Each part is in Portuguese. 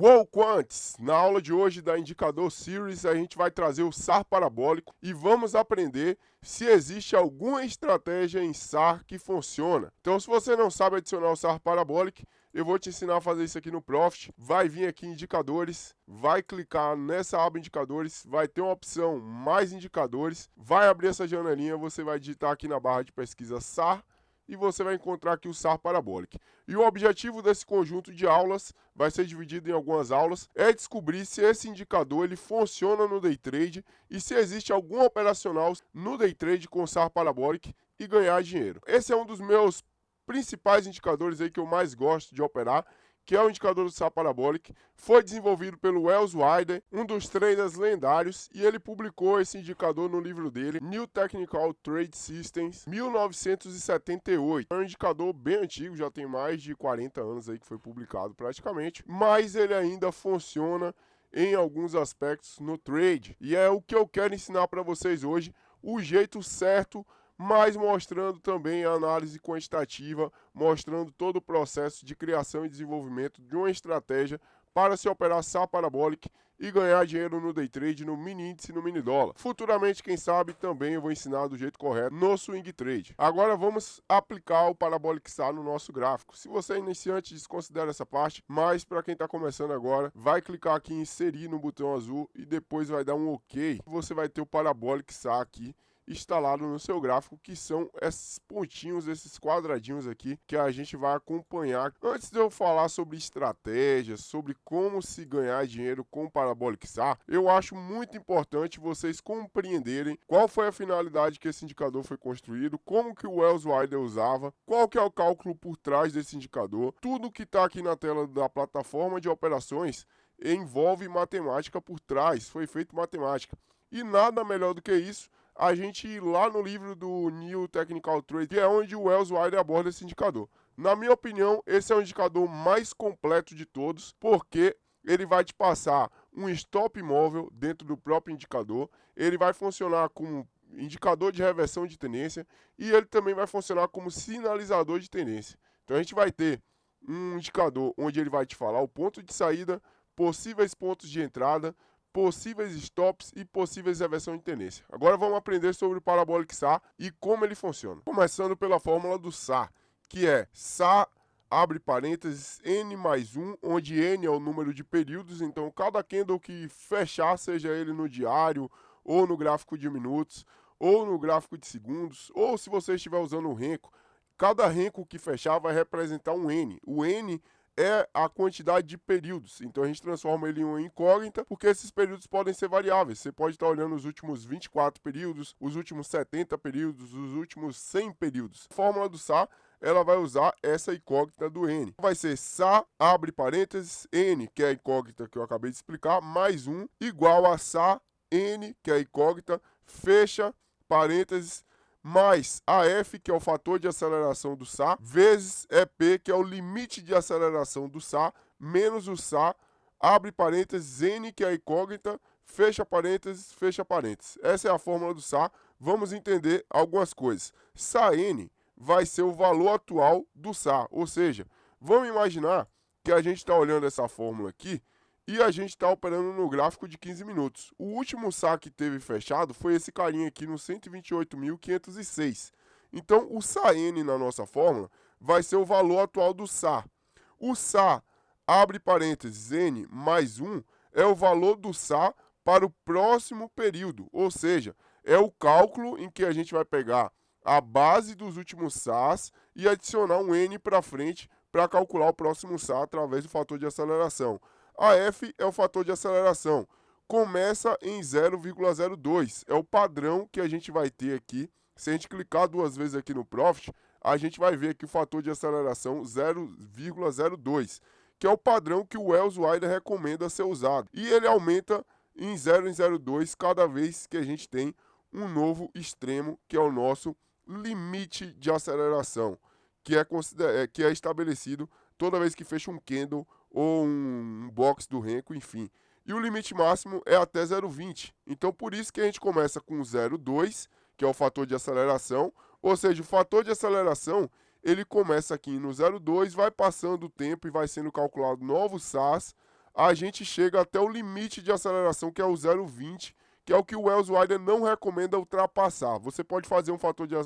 Pouco antes, na aula de hoje da Indicador Series, a gente vai trazer o SAR parabólico e vamos aprender se existe alguma estratégia em SAR que funciona. Então, se você não sabe adicionar o SAR parabólico, eu vou te ensinar a fazer isso aqui no Profit. Vai vir aqui em Indicadores, vai clicar nessa aba Indicadores, vai ter uma opção Mais Indicadores, vai abrir essa janelinha, você vai digitar aqui na barra de pesquisa SAR, e você vai encontrar aqui o SAR Parabolic. E o objetivo desse conjunto de aulas, vai ser dividido em algumas aulas, é descobrir se esse indicador ele funciona no Day Trade e se existe algum operacional no Day Trade com SAR Parabolic e ganhar dinheiro. Esse é um dos meus principais indicadores aí que eu mais gosto de operar, que é o indicador do SAR Parabolic. Foi desenvolvido pelo Welles Wilder, um dos traders lendários, e ele publicou esse indicador no livro dele, New Technical Trade Systems, 1978. É um indicador bem antigo, já tem mais de 40 anos aí que foi publicado praticamente, mas ele ainda funciona em alguns aspectos no trade. E é o que eu quero ensinar para vocês hoje, o jeito certo, mas mostrando também a análise quantitativa, mostrando todo o processo de criação e desenvolvimento de uma estratégia para se operar SAR Parabolic e ganhar dinheiro no Day Trade, no mini índice e no mini dólar. Futuramente, quem sabe, também eu vou ensinar do jeito correto no Swing Trade. Agora vamos aplicar o Parabolic SAR no nosso gráfico. Se você é iniciante, desconsidera essa parte, mas para quem está começando agora, vai clicar aqui em inserir no botão azul e depois vai dar um OK. Você vai ter o Parabolic SAR aqui instalado no seu gráfico, que são esses pontinhos, esses quadradinhos aqui, que a gente vai acompanhar. Antes de eu falar sobre estratégias, sobre como se ganhar dinheiro com o Parabolic SAR, eu acho muito importante vocês compreenderem qual foi a finalidade que esse indicador foi construído, como que o Welles Wilder usava, qual que é o cálculo por trás desse indicador. Tudo que está aqui na tela da plataforma de operações envolve matemática por trás, foi feito matemática. E nada melhor do que isso, a gente ir lá no livro do New Technical Trade, que é onde o Welles Wilder aborda esse indicador. Na minha opinião, esse é o indicador mais completo de todos, porque ele vai te passar um stop móvel dentro do próprio indicador, ele vai funcionar como indicador de reversão de tendência e ele também vai funcionar como sinalizador de tendência. Então a gente vai ter um indicador onde ele vai te falar o ponto de saída, possíveis pontos de entrada, possíveis stops e possíveis reversão de tendência. Agora vamos aprender sobre o Parabolic SAR e como ele funciona. Começando pela fórmula do SAR, que é SAR, abre parênteses, N mais 1, onde N é o número de períodos, então cada candle que fechar, seja ele no diário, ou no gráfico de minutos, ou no gráfico de segundos, ou se você estiver usando o Renko, cada Renko que fechar vai representar um N. O N é a quantidade de períodos, então a gente transforma ele em uma incógnita, porque esses períodos podem ser variáveis. Você pode estar olhando os últimos 24 períodos, os últimos 70 períodos, os últimos 100 períodos. A fórmula do SAR, ela vai usar essa incógnita do N. Vai ser SAR, abre parênteses, N, que é a incógnita que eu acabei de explicar, mais 1, igual a SAR, N, que é a incógnita, fecha parênteses, mais AF, que é o fator de aceleração do SAR, vezes EP, que é o limite de aceleração do SAR, menos o SAR, abre parênteses, N, que é a incógnita, fecha parênteses, fecha parênteses. Essa é a fórmula do SAR. Vamos entender algumas coisas. SAR-N vai ser o valor atual do SAR, ou seja, vamos imaginar que a gente está olhando essa fórmula aqui, e a gente está operando no gráfico de 15 minutos. O último SAR que teve fechado foi esse carinha aqui no 128.506. Então, o SAR-N na nossa fórmula vai ser o valor atual do SAR. O SAR, abre parênteses, N mais 1, é o valor do SAR para o próximo período. Ou seja, é o cálculo em que a gente vai pegar a base dos últimos SARs e adicionar um N para frente para calcular o próximo SAR através do fator de aceleração. A F é o fator de aceleração, começa em 0,02, é o padrão que a gente vai ter aqui. Se a gente clicar duas vezes aqui no Profit, a gente vai ver aqui o fator de aceleração 0,02, que é o padrão que o Welles Wilder recomenda ser usado. E ele aumenta em 0,02 cada vez que a gente tem um novo extremo, que é o nosso limite de aceleração, que é estabelecido toda vez que fecha um candle ou um box do Renko, enfim. E o limite máximo é até 0,20. Então, por isso que a gente começa com 0,2, que é o fator de aceleração. Ou seja, o fator de aceleração, ele começa aqui no 0,2, vai passando o tempo e vai sendo calculado novos SARs a gente chega até o limite de aceleração, que é o 0,20, que é o que o Wells Wilder não recomenda ultrapassar. Você pode fazer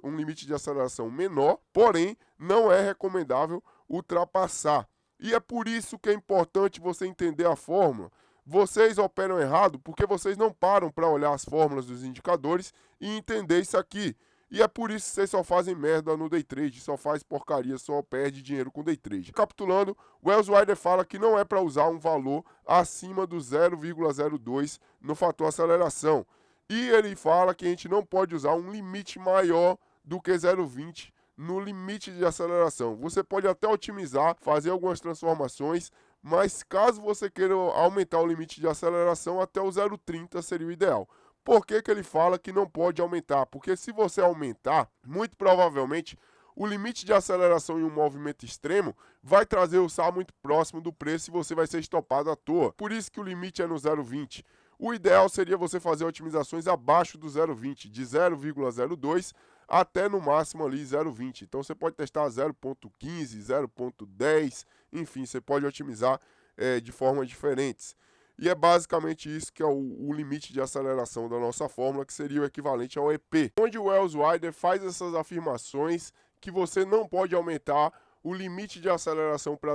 um limite de aceleração menor, porém não é recomendável ultrapassar. E é por isso que é importante você entender a fórmula. Vocês operam errado porque vocês não param para olhar as fórmulas dos indicadores e entender isso aqui. E é por isso que vocês só fazem merda no day trade, só faz porcaria, só perde dinheiro com day trade. Capitulando, o Wells Wilder fala que não é para usar um valor acima do 0,02 no fator aceleração. E ele fala que a gente não pode usar um limite maior do que 0,20 no limite de aceleração. Você pode até otimizar, fazer algumas transformações, mas caso você queira aumentar o limite de aceleração, até o 0,30 seria o ideal. Por que ele fala que não pode aumentar? Porque se você aumentar, muito provavelmente, o limite de aceleração em um movimento extremo vai trazer o SAR muito próximo do preço e você vai ser estopado à toa. Por isso que o limite é no 0,20. O ideal seria você fazer otimizações abaixo do 0,20, de 0,02 até no máximo ali 0,20. Então você pode testar 0,15, 0,10, enfim, você pode otimizar de formas diferentes. E é basicamente isso que é o limite de aceleração da nossa fórmula, que seria o equivalente ao EP. Onde o Wells Wilder faz essas afirmações que você não pode aumentar o limite de aceleração para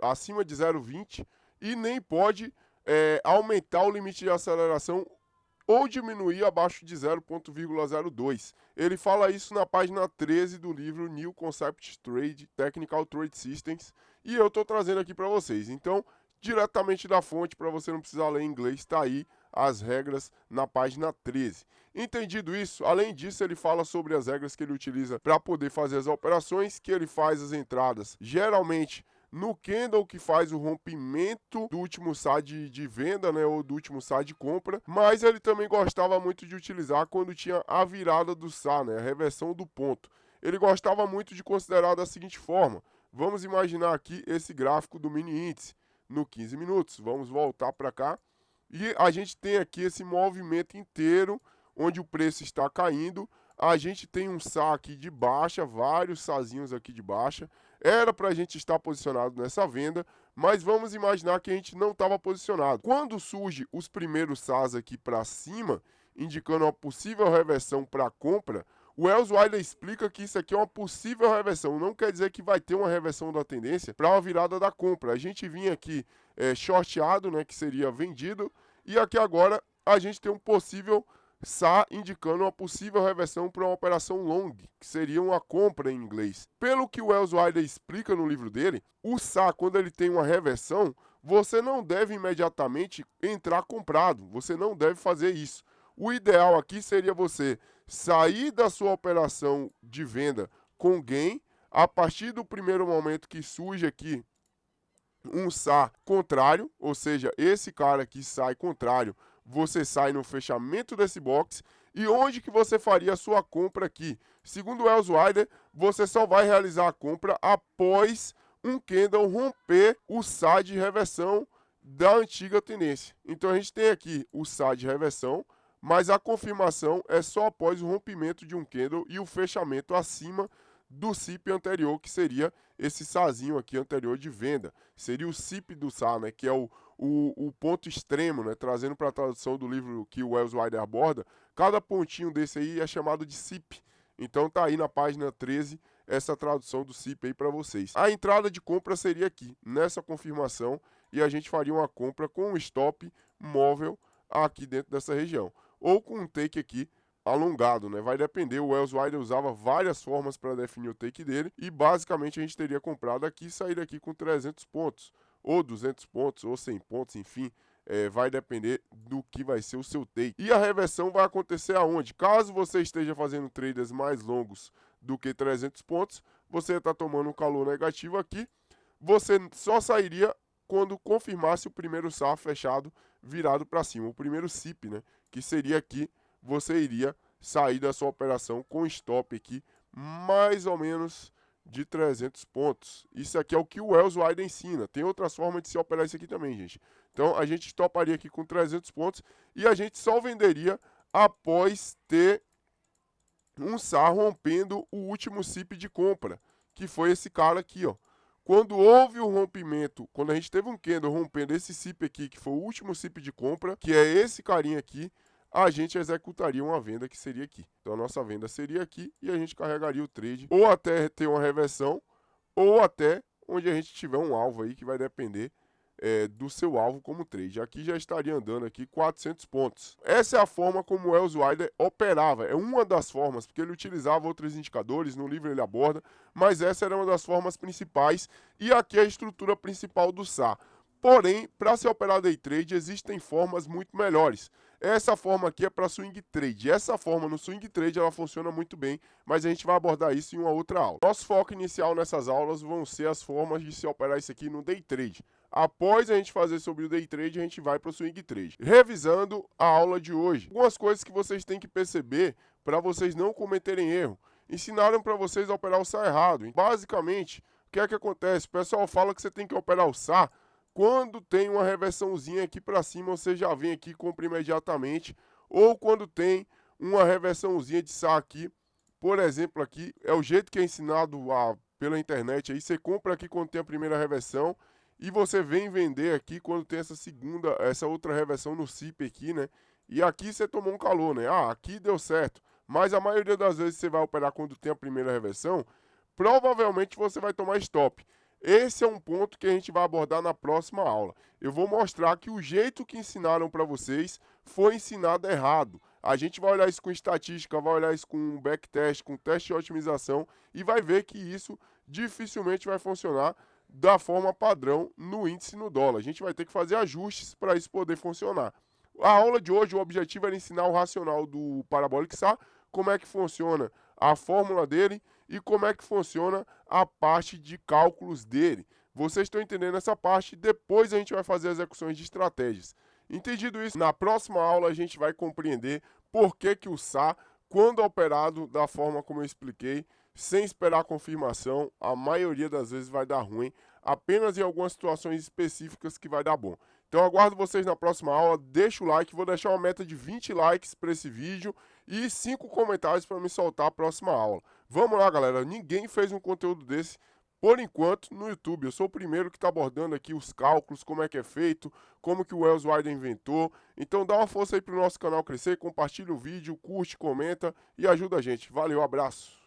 acima de 0,20 e nem pode aumentar o limite de aceleração ou diminuir abaixo de 0,02. Ele fala isso na página 13 do livro New Concept Trade, Technical Trade Systems, e eu estou trazendo aqui para vocês. Então, diretamente da fonte, para você não precisar ler em inglês, está aí as regras na página 13. Entendido isso, além disso, ele fala sobre as regras que ele utiliza para poder fazer as operações, que ele faz as entradas, geralmente no candle que faz o rompimento do último SAR de venda, né, ou do último SAR de compra, mas ele também gostava muito de utilizar quando tinha a virada do SAR, né, a reversão do ponto. Ele gostava muito de considerar da seguinte forma: vamos imaginar aqui esse gráfico do mini índice no 15 minutos. Vamos voltar para cá. E a gente tem aqui esse movimento inteiro, onde o preço está caindo. A gente tem um SAR aqui de baixa, vários SARzinhos aqui de baixa. Era para a gente estar posicionado nessa venda, mas vamos imaginar que a gente não estava posicionado. Quando surge os primeiros SARs aqui para cima, indicando uma possível reversão para compra, o Wells Wilder explica que isso aqui é uma possível reversão, não quer dizer que vai ter uma reversão da tendência para uma virada da compra. A gente vinha aqui shorteado, né, que seria vendido, e aqui agora a gente tem um possível SAR indicando uma possível reversão para uma operação long, que seria uma compra em inglês. Pelo que o Wells Wilder explica no livro dele, o SAR, quando ele tem uma reversão, você não deve imediatamente entrar comprado, você não deve fazer isso. O ideal aqui seria você sair da sua operação de venda com gain, a partir do primeiro momento que surge aqui um SAR contrário, ou seja, esse cara aqui sai contrário, você sai no fechamento desse box, e onde que você faria a sua compra aqui? Segundo o Wells Wilder, você só vai realizar a compra após um candle romper o SAR de reversão da antiga tendência. Então a gente tem aqui o SAR de reversão, mas a confirmação é só após o rompimento de um candle e o fechamento acima do CIP anterior, que seria esse SARzinho aqui anterior de venda. Seria o CIP do SAR, né, que é o ponto extremo, né, trazendo para a tradução do livro que o Wells Wilder aborda, cada pontinho desse aí é chamado de CIP. Então tá aí na página 13 essa tradução do CIP aí para vocês. A entrada de compra seria aqui, nessa confirmação, e a gente faria uma compra com um stop móvel aqui dentro dessa região, ou com um take aqui alongado, né? Vai depender. O Wells Wilder usava várias formas para definir o take dele, e basicamente a gente teria comprado aqui e sair aqui com 300 pontos, ou 200 pontos, ou 100 pontos, enfim, vai depender do que vai ser o seu take. E a reversão vai acontecer aonde? Caso você esteja fazendo traders mais longos do que 300 pontos, você está tomando um calor negativo aqui, você só sairia quando confirmasse o primeiro SAR fechado virado para cima, o primeiro CIP, né? Que seria aqui, você iria sair da sua operação com stop aqui, mais ou menos de 300 pontos. Isso aqui é o que o Wells Wilder ensina. Tem outras formas de se operar isso aqui também, gente. Então, a gente stoparia aqui com 300 pontos e a gente só venderia após ter um SAR rompendo o último CIP de compra, que foi esse cara aqui, ó. quando houve o rompimento, quando a gente teve um candle rompendo esse CIP aqui, que foi o último CIP de compra, que é esse carinha aqui, a gente executaria uma venda que seria aqui. Então a nossa venda seria aqui e a gente carregaria o trade ou até ter uma reversão ou até onde a gente tiver um alvo aí que vai depender do seu alvo como trade. Aqui já estaria andando aqui 400 pontos. Essa é a forma como o Welles Wilder operava. É uma das formas, porque ele utilizava outros indicadores, no livro ele aborda, mas essa era uma das formas principais e aqui é a estrutura principal do SA. Porém, para se operar day trade, existem formas muito melhores. Essa forma aqui é para swing trade. Essa forma no swing trade ela funciona muito bem, mas a gente vai abordar isso em uma outra aula. Nosso foco inicial nessas aulas vão ser as formas de se operar isso aqui no day trade. Após a gente fazer sobre o day trade, a gente vai para o swing trade. Revisando a aula de hoje, algumas coisas que vocês têm que perceber para vocês não cometerem erro. Ensinaram para vocês a operar o SA errado. Basicamente, o que é que acontece? O pessoal fala que você tem que operar o SA quando tem uma reversãozinha aqui para cima, você já vem aqui e compra imediatamente. Ou quando tem uma reversãozinha de SA aqui, por exemplo aqui, é o jeito que é ensinado pela internet aí, você compra aqui quando tem a primeira reversão e você vem vender aqui quando tem essa outra reversão no CIP aqui, né? E aqui você tomou um calor, né? Aqui deu certo. Mas a maioria das vezes você vai operar quando tem a primeira reversão, provavelmente você vai tomar stop. Esse é um ponto que a gente vai abordar na próxima aula. Eu vou mostrar que o jeito que ensinaram para vocês foi ensinado errado. A gente vai olhar isso com estatística, vai olhar isso com backtest, com teste de otimização e vai ver que isso dificilmente vai funcionar da forma padrão no índice no dólar. A gente vai ter que fazer ajustes para isso poder funcionar. A aula de hoje, o objetivo era ensinar o racional do Parabolic SA, como é que funciona a fórmula dele e como é que funciona a parte de cálculos dele. Vocês estão entendendo essa parte? Depois a gente vai fazer execuções de estratégias. Entendido isso, na próxima aula a gente vai compreender por que o SA, quando operado da forma como eu expliquei, sem esperar a confirmação, a maioria das vezes vai dar ruim, apenas em algumas situações específicas que vai dar bom. Então aguardo vocês na próxima aula, deixa o like, vou deixar uma meta de 20 likes para esse vídeo e 5 comentários para me soltar a próxima aula. Vamos lá, galera, ninguém fez um conteúdo desse por enquanto no YouTube. Eu sou o primeiro que está abordando aqui os cálculos, como é que é feito, como que o Welles Wilder inventou. Então dá uma força aí para o nosso canal crescer, compartilha o vídeo, curte, comenta e ajuda a gente. Valeu, abraço!